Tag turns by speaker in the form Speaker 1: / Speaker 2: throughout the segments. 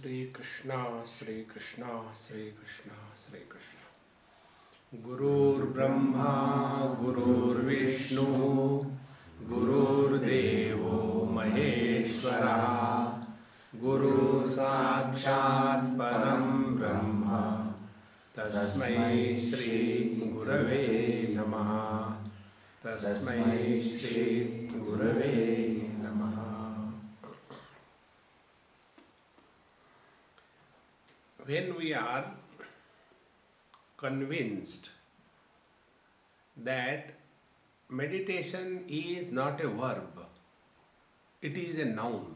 Speaker 1: Sri Krishna, Sri Krishna, Sri Krishna, Sri Krishna. Gurur Brahma, Gurur Vishnu, Gurur Devo Maheshwara, Guru Sakshat Param Brahma, Tasmai Shri Gurave Namaha, Tasmai Shri Gurave Namaha. When we are convinced that meditation is not a verb, it is a noun.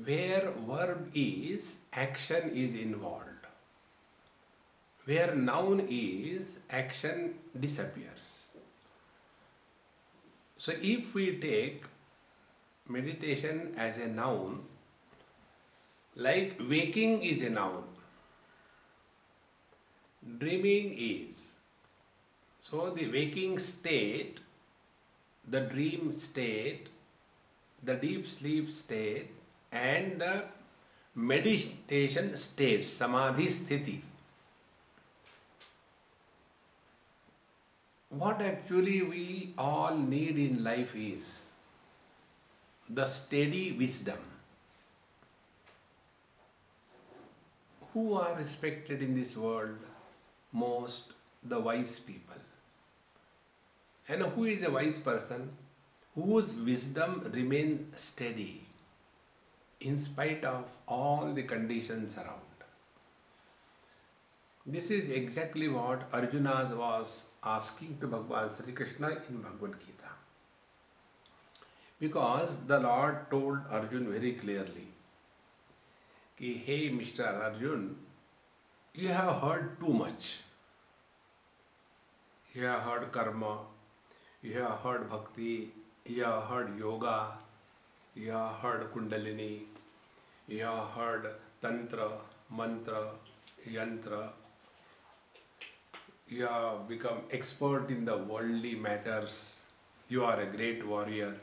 Speaker 1: Where verb is, action is involved. Where noun is, action disappears. So if we take meditation as a noun, like waking is a noun, dreaming is. So the waking state, the dream state, the deep sleep state and the meditation state, samadhi sthiti. What actually we all need in life is the steady wisdom. Who are respected in this world most? The wise people. And who is a wise person? Whose wisdom remains steady in spite of all the conditions around. This is exactly what Arjuna was asking to Bhagavan Sri Krishna in Bhagavad Gita. Because the Lord told Arjuna very clearly, hey Mr. Arjun, you have heard too much. You have heard karma, you have heard bhakti, you have heard yoga, you have heard kundalini, you have heard tantra, mantra, yantra. You have become expert in the worldly matters. You are a great warrior.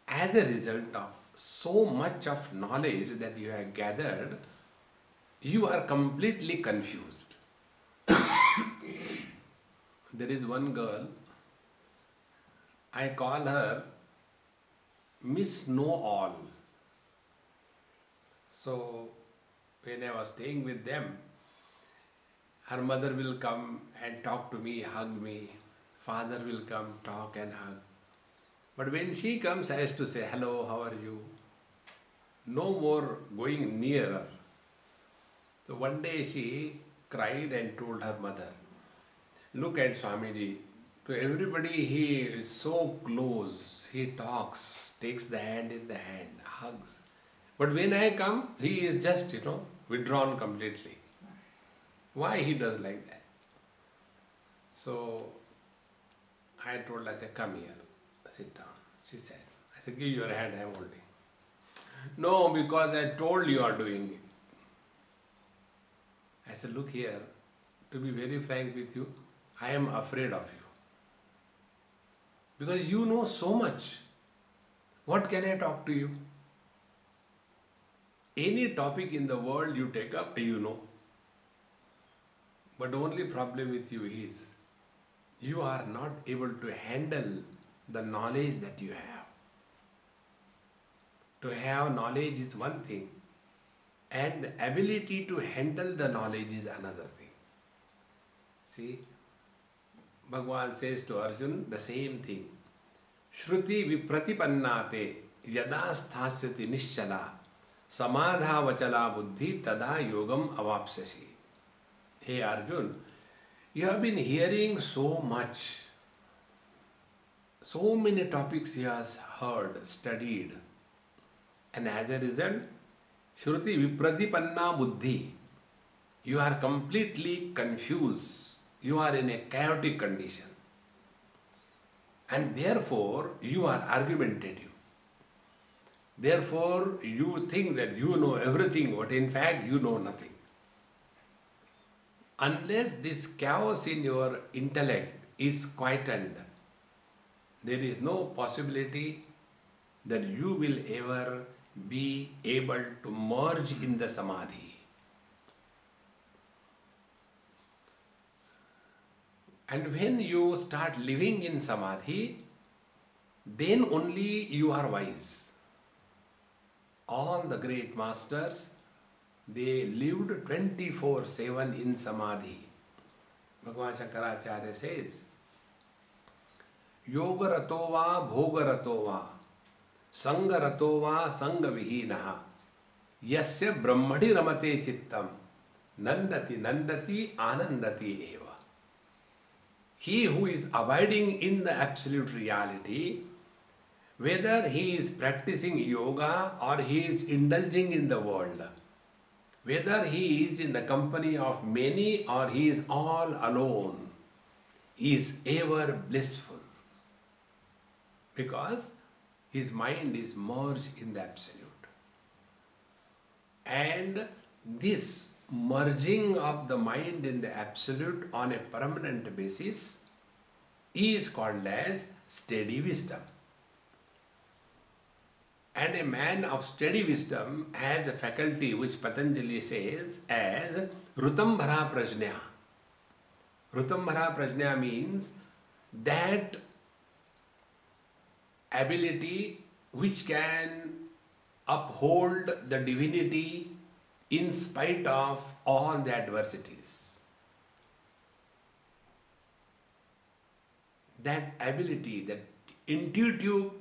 Speaker 1: As a result of so much of knowledge that you have gathered, you are completely confused. There is one girl, I call her Miss Know-All. So when I was staying with them, her mother will come and talk to me, hug me. Father will come, talk and hug. But when she comes, I have to say, hello, how are you? No more going near her. So one day she cried and told her mother, look at Swamiji. To everybody he is so close. He talks, takes the hand in the hand, hugs. But when I come, he is just, withdrawn completely. Why he does like that? So I told her, I said, come here. Sit down. She said, I said, give your hand, I am holding. No, because I told you are doing it. I said, look here, to be very frank with you, I am afraid of you. Because you know so much. What can I talk to you? Any topic in the world you take up, you know. But the only problem with you is, you are not able to handle the knowledge that you have. To have knowledge is one thing, and the ability to handle the knowledge is another thing. See, Bhagavan says to Arjun the same thing. Shruti vipratipannate yada sthasyati nischala samadha vachala buddhi tada yogam avapsasi. Hey Arjun, you have been hearing so much. So many topics he has heard, studied. And as a result, Shruti Vipratipanna Buddhi, you are completely confused. You are in a chaotic condition. And therefore, you are argumentative. Therefore, you think that you know everything, but in fact, you know nothing. Unless this chaos in your intellect is quietened, there is no possibility that you will ever be able to merge in the samadhi. And when you start living in samadhi, then only you are wise. All the great masters, they lived 24/7 in samadhi. Bhagavan Shankaracharya says, Yoga rato va bhoga rato va sanga rato va sanga vihinaha yasya brahmani ramate chittam nandati nandati anandati eva. He who is abiding in the absolute reality, whether he is practicing yoga or he is indulging in the world, whether he is in the company of many or he is all alone, he is ever blissful because his mind is merged in the absolute. And this merging of the mind in the absolute on a permanent basis is called as steady wisdom. And a man of steady wisdom has a faculty which Patanjali says as Rutambhara Prajna. Rutambhara Prajna means that ability which can uphold the divinity in spite of all the adversities. That ability, that intuitive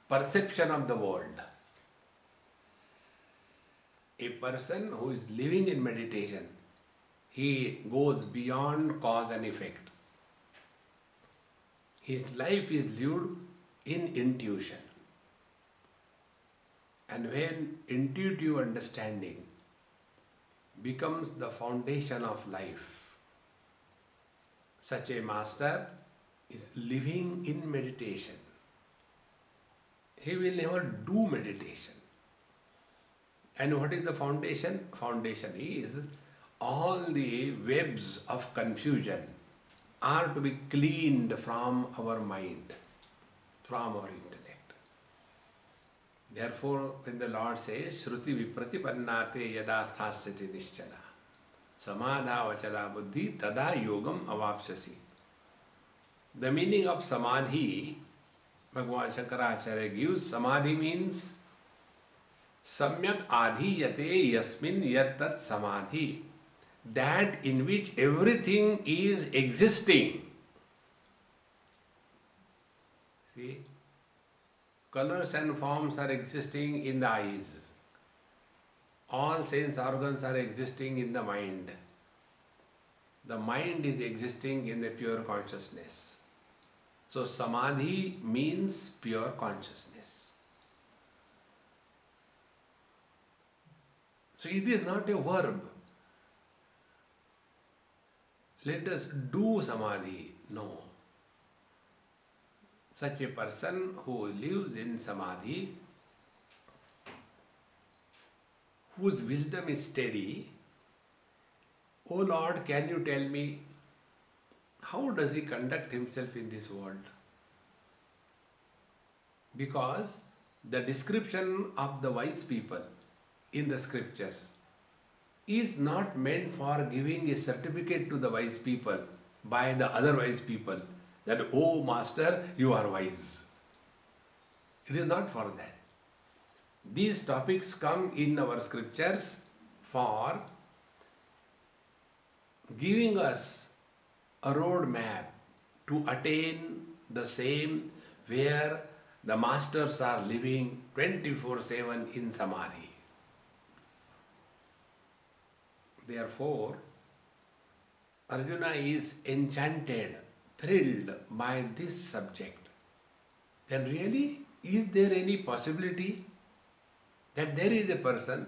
Speaker 1: perception of the world. A person who is living in meditation, he goes beyond cause and effect. His life is lived in intuition. And when intuitive understanding becomes the foundation of life, such a master is living in meditation. He will never do meditation. And what is the foundation? Foundation is all the webs of confusion are to be cleaned from our mind, from our intellect. Therefore, when the Lord says, Shruti vipratipannate yada sthasati nischala, samadha vachala buddhi tada yogam avapsasi. The meaning of samadhi, Bhagavan Shankaracharya gives, samadhi means samyak adhiyate yasmin yat tat samadhi, that in which everything is existing. See? Colors and forms are existing in the eyes. All sense organs are existing in the mind. The mind is existing in the pure consciousness. So samadhi means pure consciousness. So it is not a verb. Let us do samadhi. No. Such a person who lives in samadhi, whose wisdom is steady, O Lord, can you tell me, how does he conduct himself in this world? Because the description of the wise people in the scriptures is not meant for giving a certificate to the wise people by the other wise people that, oh Master, you are wise. It is not for that. These topics come in our scriptures for giving us a road map to attain the same where the masters are living 24/7 in samadhi. Therefore, Arjuna is enchanted, thrilled by this subject. Then really, is there any possibility that there is a person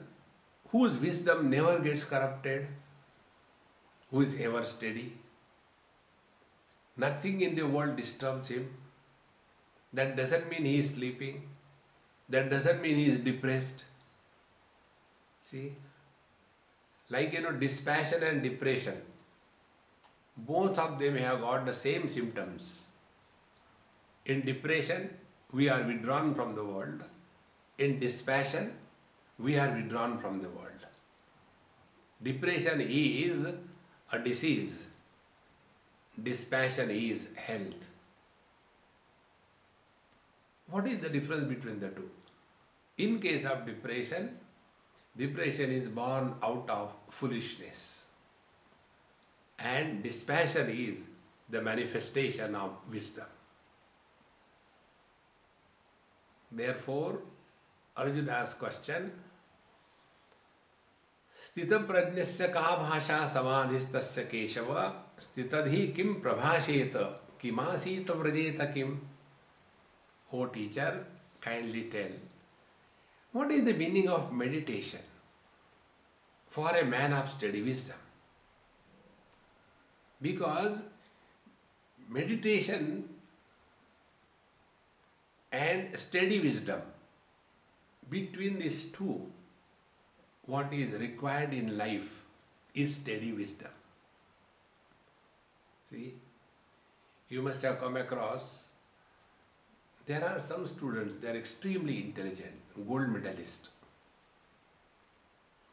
Speaker 1: whose wisdom never gets corrupted, who is ever steady? Nothing in the world disturbs him. That doesn't mean he is sleeping. That doesn't mean he is depressed. See? Like, dispassion and depression. Both of them have got the same symptoms. In depression, we are withdrawn from the world. in dispassion, we are withdrawn from the world. Depression is a disease. Dispassion is health. What is the difference between the two? In case of depression, depression is born out of foolishness. And dispassion is the manifestation of wisdom. Therefore, Arjuna asks question, Sthita prajnasya ka bhasha samadhistasya keshava sthitadhi kim prabhasheta kimasita vrajeta kim. O teacher, kindly tell, what is the meaning of meditation for a man of steady wisdom? Because meditation and steady wisdom, between these two, what is required in life is steady wisdom. See, you must have come across, there are some students, they are extremely intelligent, gold medalist.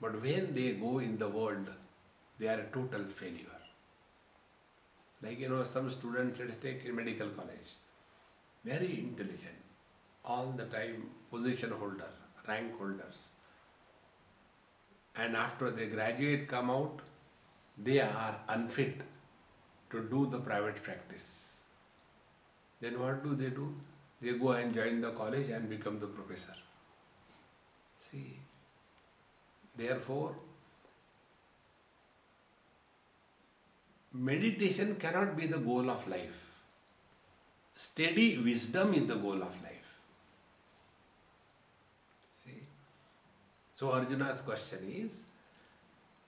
Speaker 1: But when they go in the world, they are a total failure. Like, some students, let's take a medical college, very intelligent, all the time position holder, rank holders. And after they graduate, come out, they are unfit to do the private practice. Then what do? They go and join the college and become the professor. See, therefore, meditation cannot be the goal of life. Steady wisdom is the goal of life. See? So Arjuna's question is,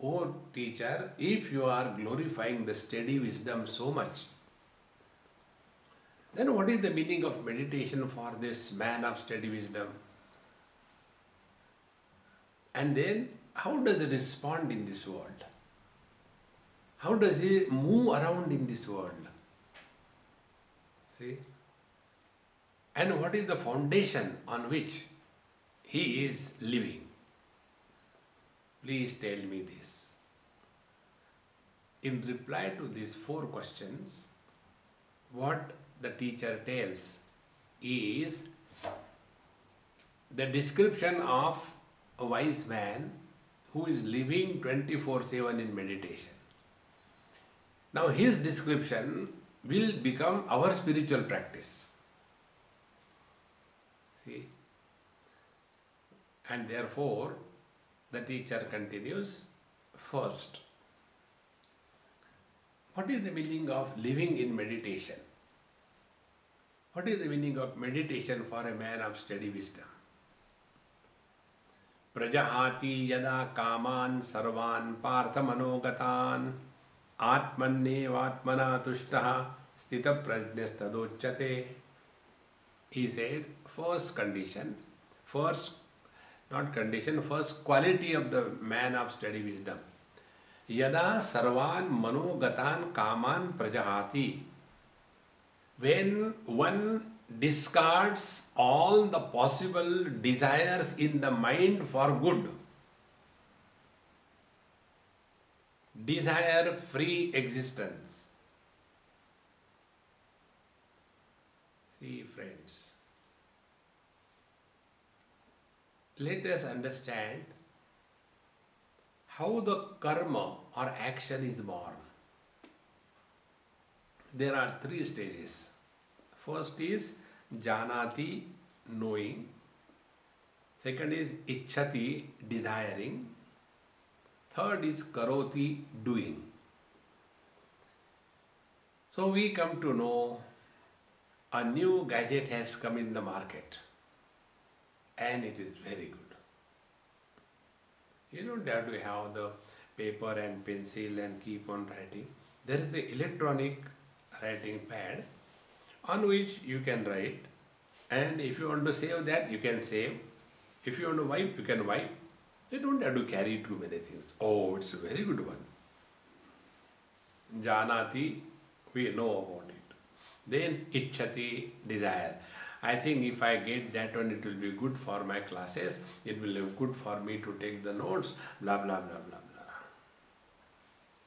Speaker 1: O teacher, if you are glorifying the steady wisdom so much, then what is the meaning of meditation for this man of steady wisdom? And then, how does he respond in this world? How does he move around in this world? See? And what is the foundation on which he is living? Please tell me this. In reply to these 4 questions, what the teacher tells is the description of a wise man who is living 24/7 in meditation. Now his description will become our spiritual practice. See? And therefore, the teacher continues, first, what is the meaning of living in meditation? What is the meaning of meditation for a man of steady wisdom? Prajahati yada kaman sarvan parthamanogataan atmannevatmana tushtaha sthita prajnastadocchate. He said, first quality of the man of steady wisdom. Yada sarvan manogatan kaman prajahati. When one discards all the possible desires in the mind for good, desire-free existence. See, friends, let us understand how the karma or action is born. There are 3 stages. First is janati, knowing. Second is ichchati, desiring. Third is karoti, doing. So we come to know a new gadget has come in the market and it is very good. You don't have to have the paper and pencil and keep on writing. There is an electronic writing pad on which you can write, and if you want to save that, you can save. If you want to wipe, you can wipe. You don't have to carry too many things. Oh, it's a very good one. Janati, we know about it. Then ichchati, desire. I think if I get that one, it will be good for my classes, it will be good for me to take the notes, blah, blah, blah, blah, blah.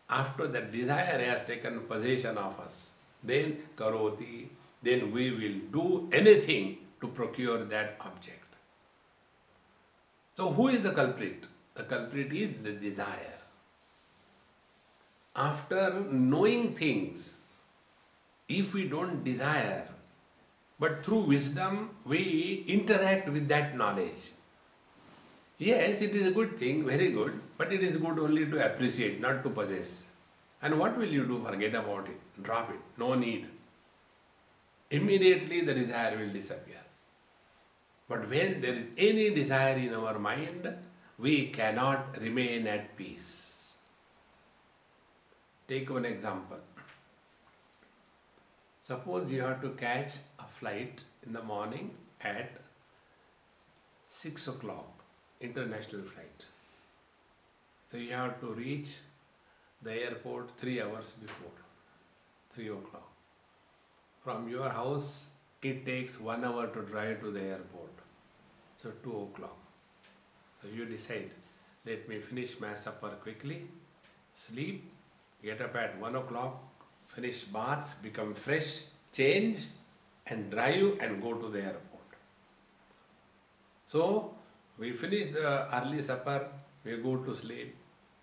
Speaker 1: After that desire has taken possession of us, then karoti, then we will do anything to procure that object. So who is the culprit? The culprit is the desire. After knowing things, if we don't desire, but through wisdom we interact with that knowledge. Yes, it is a good thing, very good, but it is good only to appreciate, not to possess. And what will you do? Forget about it, drop it, no need. Immediately the desire will disappear. But when there is any desire in our mind, we cannot remain at peace. Take one example. Suppose you have to catch a flight in the morning at 6 o'clock, international flight. So you have to reach the airport 3 hours before, 3 o'clock. From your house, it takes 1 hour to drive to the airport. So 2 o'clock. So you decide, let me finish my supper quickly, sleep, get up at 1 o'clock, finish bath, become fresh, change and drive and go to the airport. So we finish the early supper, we go to sleep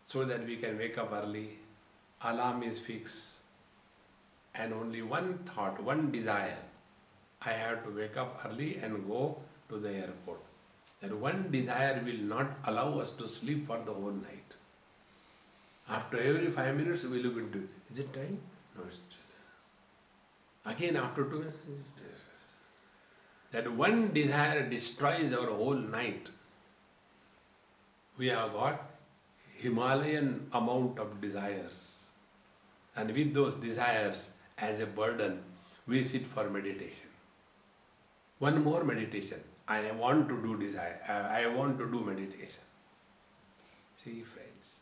Speaker 1: so that we can wake up early. Alarm is fixed and only one thought, one desire. I have to wake up early and go to the airport. That one desire will not allow us to sleep for the whole night. After every 5 minutes we look into it. Is it time? No, it's again after 2 minutes. That one desire destroys our whole night. We have got Himalayan amount of desires. And with those desires as a burden, we sit for meditation. One more meditation. I want to do desire. I want to do meditation. See, friends.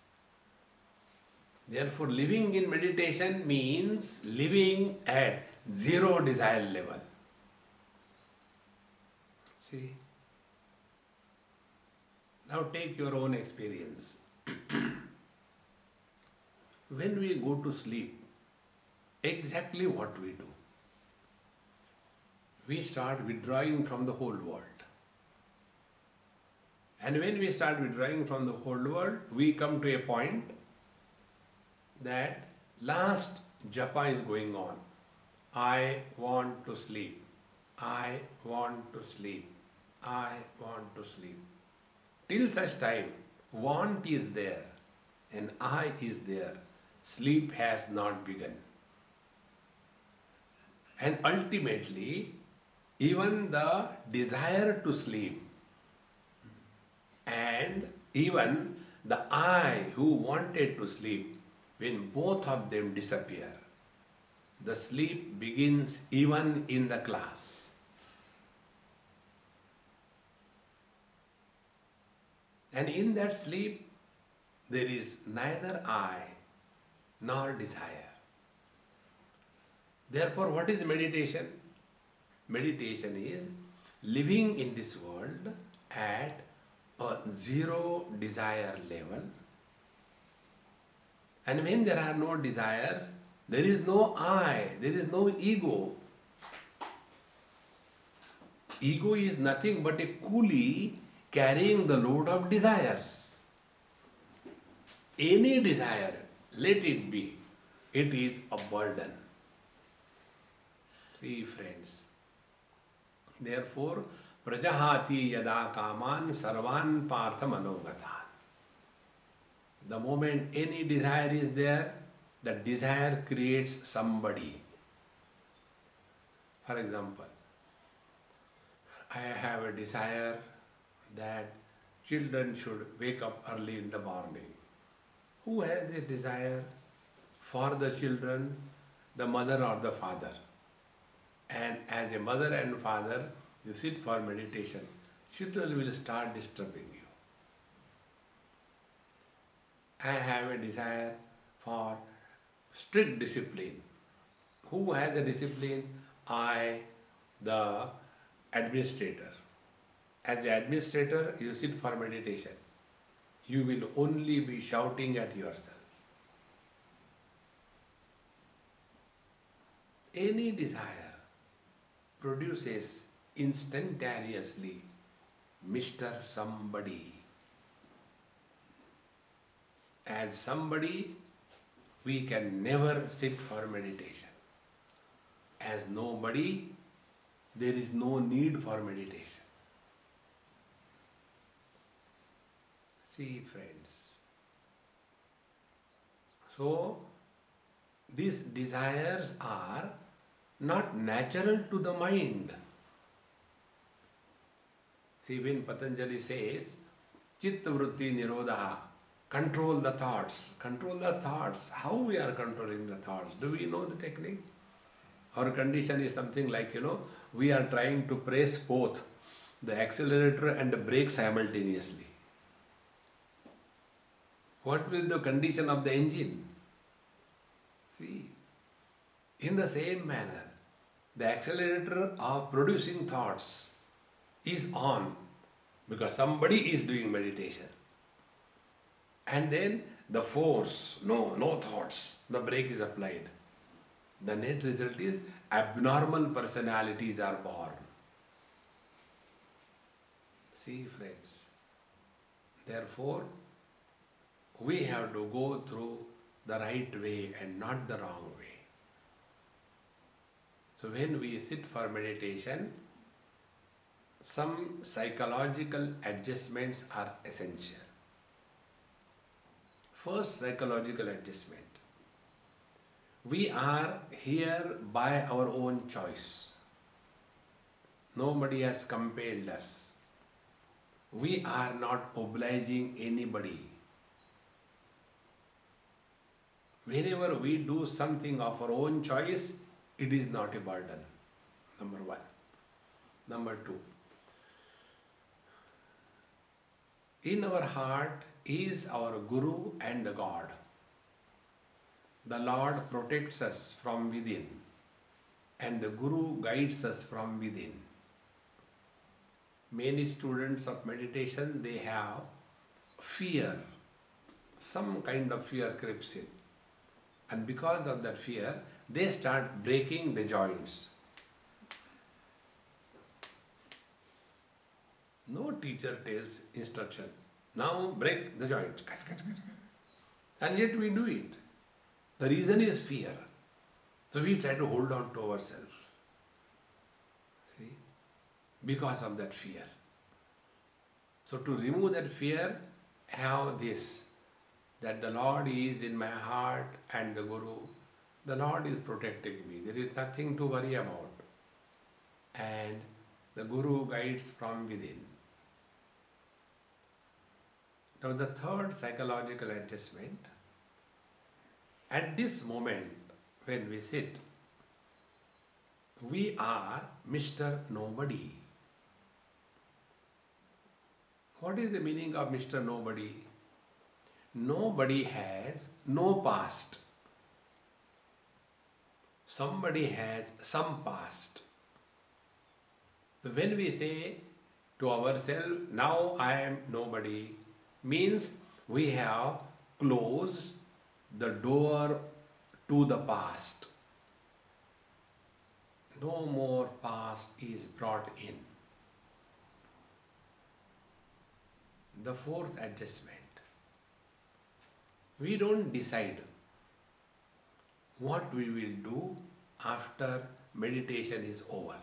Speaker 1: Therefore, living in meditation means living at zero desire level. See. Now take your own experience. When we go to sleep, exactly what we do? We start withdrawing from the whole world. And when we start withdrawing from the whole world, we come to a point that last japa is going on. I want to sleep. I want to sleep. I want to sleep. Till such time, want is there and I is there. Sleep has not begun. And ultimately, even the desire to sleep and even the I who wanted to sleep, when both of them disappear, the sleep begins even in the class. And in that sleep, there is neither I nor desire. Therefore, what is meditation? Meditation is living in this world at a zero desire level. And when there are no desires, there is no I, there is no ego. Ego is nothing but a coolie carrying the load of desires. Any desire, let it be, it is a burden. See, friends. Therefore, prajahati yada kaman sarvan partha manogatan. The moment any desire is there, the desire creates somebody. For example, I have a desire that children should wake up early in the morning. Who has this desire? For the children, the mother or the father. And as a mother and father, you sit for meditation. Children will start disturbing you. I have a desire for strict discipline. Who has a discipline? I, the administrator. As an administrator, you sit for meditation. You will only be shouting at yourself. Any desire produces instantaneously Mr. Somebody. As somebody, we can never sit for meditation. As nobody, there is no need for meditation. See, friends. So, these desires are not natural to the mind. See, when Patanjali says, Chitta Vritti Nirodha, control the thoughts. Control the thoughts. How we are controlling the thoughts? Do we know the technique? Our condition is something like, we are trying to press both the accelerator and the brake simultaneously. What will be the condition of the engine? See, in the same manner, the accelerator of producing thoughts is on because somebody is doing meditation. And then the force, no thoughts, the brake is applied. The net result is abnormal personalities are born. See, friends, therefore, we have to go through the right way and not the wrong way. So when we sit for meditation, some psychological adjustments are essential. First psychological adjustment. We are here by our own choice. Nobody has compelled us. We are not obliging anybody. Whenever we do something of our own choice, it is not a burden. Number one. Number two. In our heart is our Guru and the God. The Lord protects us from within and the Guru guides us from within. Many students of meditation, they have fear. Some kind of fear creeps in. And because of that fear, they start breaking the joints. No teacher tells instruction, now break the joint. And yet we do it. The reason is fear. So we try to hold on to ourselves. See? Because of that fear. So to remove that fear, have this, that the Lord is in my heart and the Guru. The Lord is protecting me. There is nothing to worry about. And the Guru guides from within. Now the third psychological adjustment, at this moment when we sit, we are Mr. Nobody. What is the meaning of Mr. Nobody? Nobody has no past. Somebody has some past. So when we say to ourselves, now I am nobody, means we have closed the door to the past. No more past is brought in. The fourth adjustment. We don't decide what we will do after meditation is over.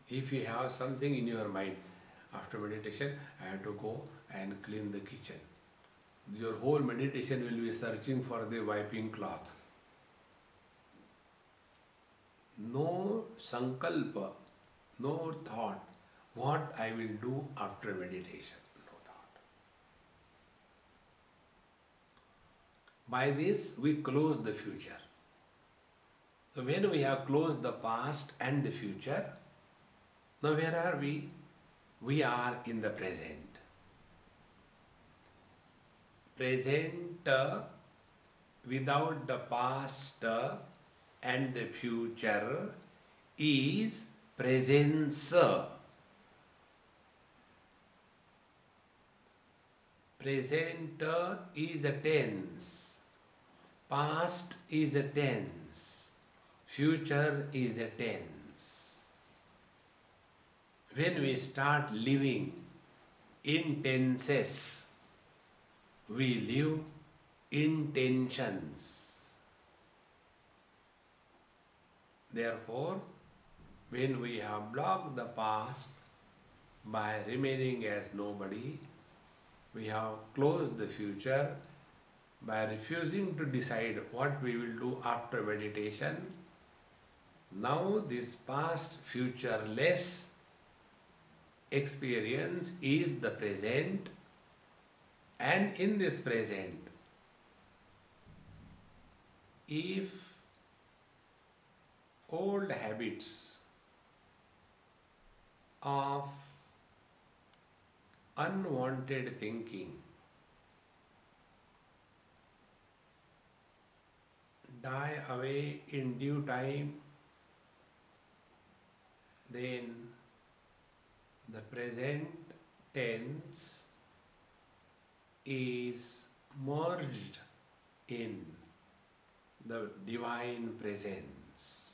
Speaker 1: If you have something in your mind, after meditation, I have to go and clean the kitchen. Your whole meditation will be searching for the wiping cloth. No sankalpa, no thought, what I will do after meditation. No thought. By this, we close the future. So when we have closed the past and the future, now where are we? We are in the present. Present without the past and the future is presence. Present is a tense. Past is a tense. Future is a tense. When we start living in tenses, we live in tensions. Therefore, when we have blocked the past by remaining as nobody, we have closed the future by refusing to decide what we will do after meditation. Now this past futureless experience is the present, and in this present, if old habits of unwanted thinking die away in due time, then the present tense is merged in the divine presence.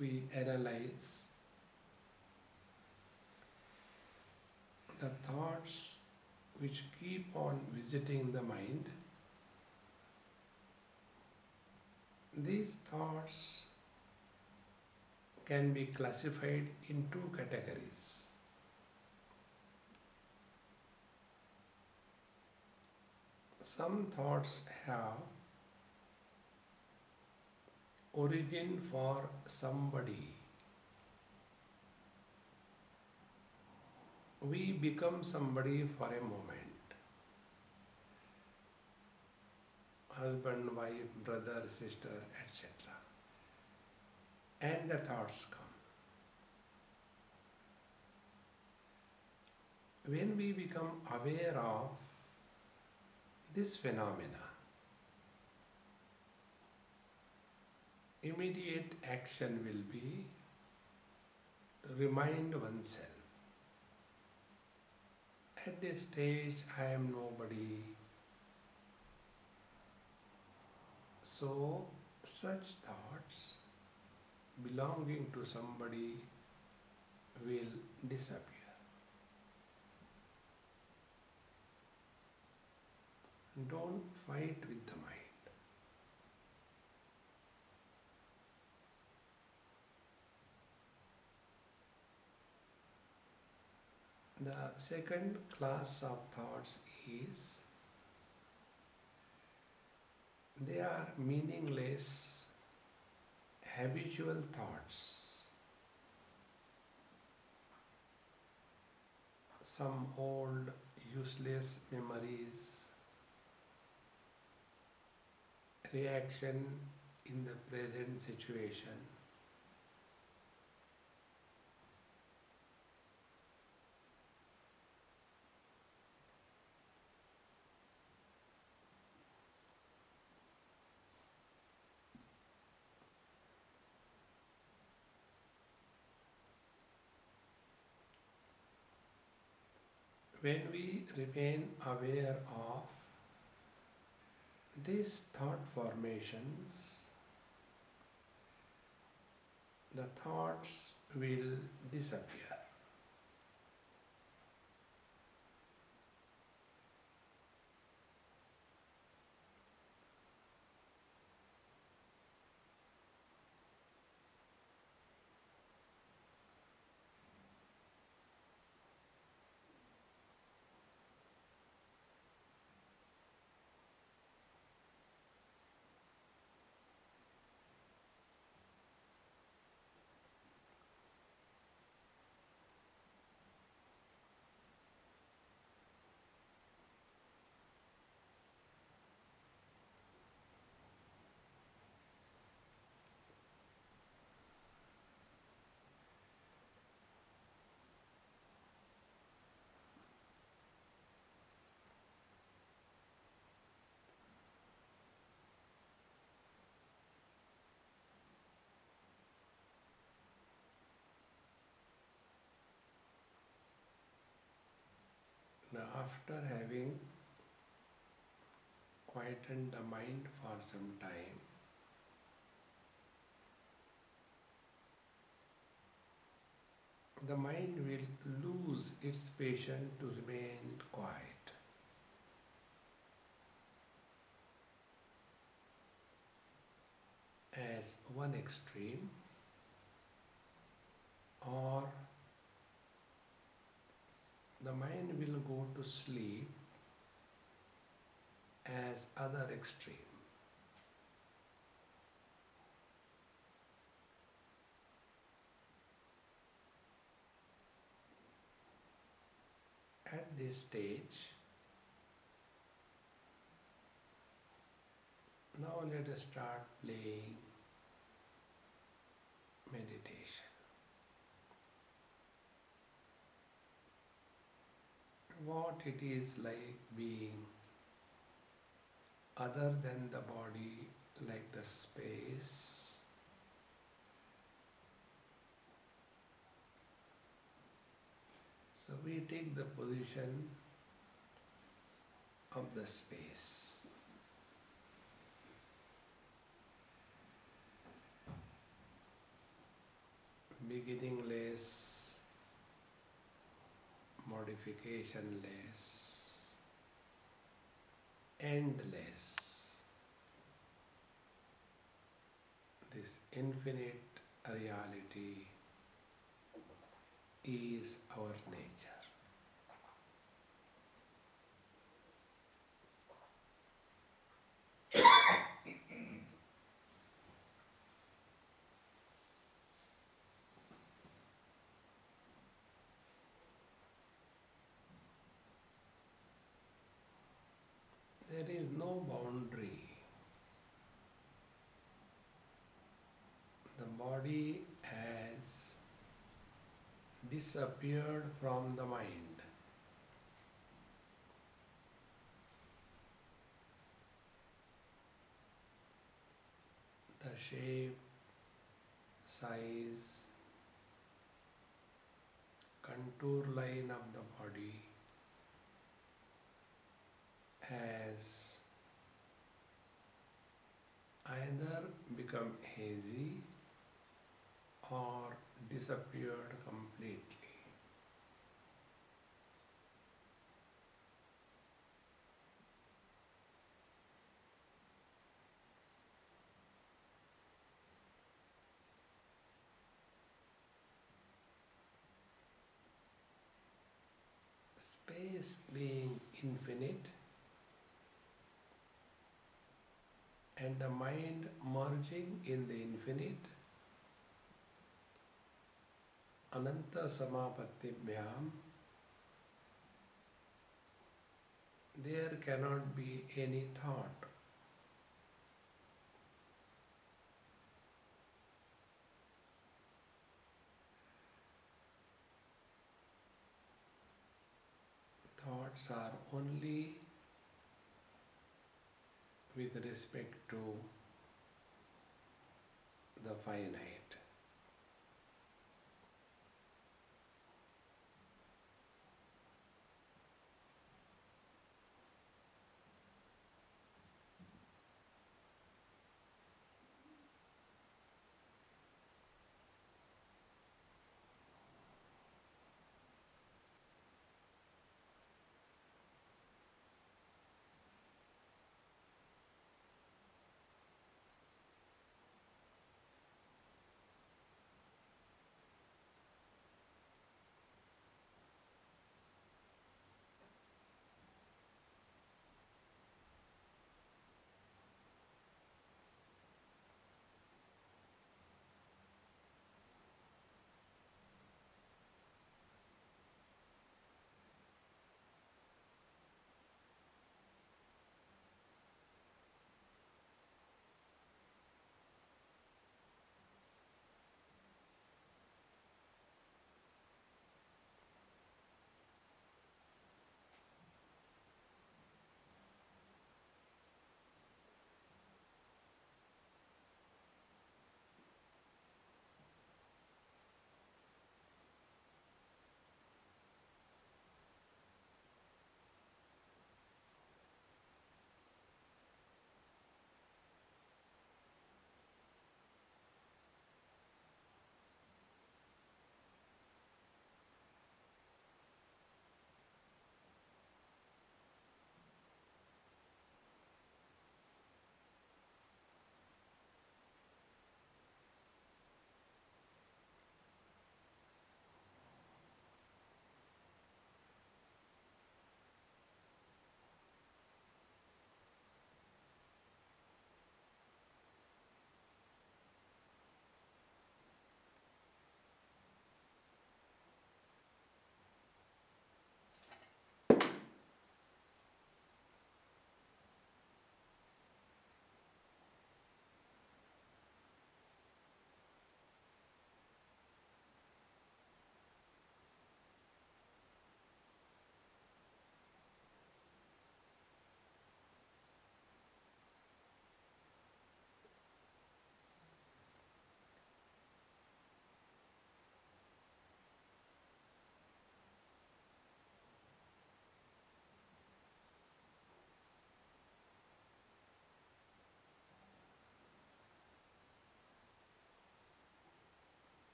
Speaker 1: we analyze the thoughts which keep on visiting the mind, these thoughts can be classified in two categories. Some thoughts have origin for somebody. We become somebody for a moment. Husband, wife, brother, sister, etc. And the thoughts come. When we become aware of this phenomena, immediate action will be to remind oneself, at this stage I am nobody. So such thoughts belonging to somebody will disappear. Don't fight with the mind. The second class of thoughts is they are meaningless, habitual thoughts. Some old, useless memories, reaction in the present situation. When we remain aware of these thought formations, the thoughts will disappear. Now, after having quietened the mind for some time, the mind will lose its patience to remain quiet. As one extreme, or the mind will go to sleep as other extreme. At this stage, now let us start playing meditation. What it is like being other than the body, like the space. So we take the position of the space. beginningless, modificationless, endless. This infinite reality is our nature. There is no boundary. The body has disappeared from the mind. The shape, size, contour line of the body has either become hazy or disappeared completely. Space being infinite and the mind merging in the infinite, Ananta Samapatibhyam, there cannot be any thought. Thoughts are only with respect to the finite.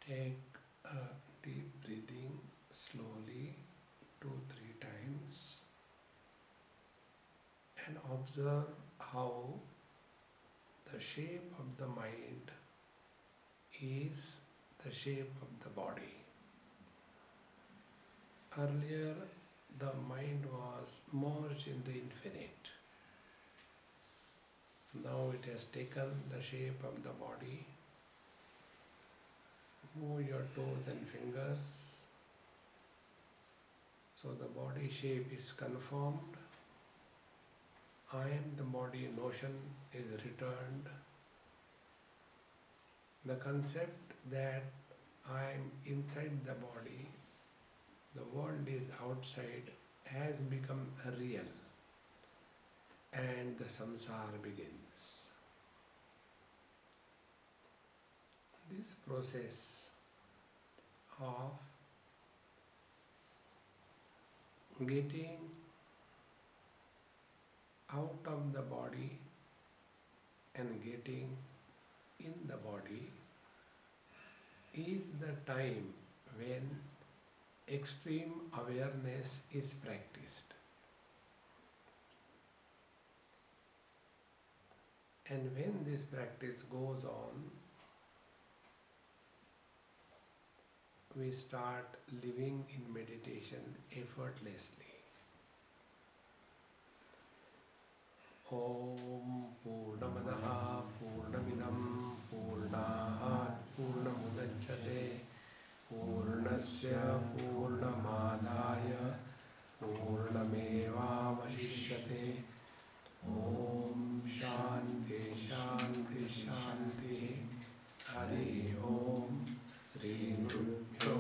Speaker 1: Take a deep breathing slowly 2-3 times and observe how the shape of the mind is the shape of the body. Earlier, the mind was merged in the infinite. Now it has taken the shape of the body. Move your toes and fingers so the body shape is confirmed. I am the body notion is returned. The concept that I am inside the body, the world is outside, has become real, and the samsara begins. This process of getting out of the body and getting in the body is the time when extreme awareness is practiced. And when this practice goes on, we start living in meditation effortlessly. Om Purnamadaha Purnamidam Purnahat Purnamudachyate Purnasya Purnamadaya Purnamevavashishyate. Om Shanti Shanti Shanti. Hari Om Sri Gurubhyo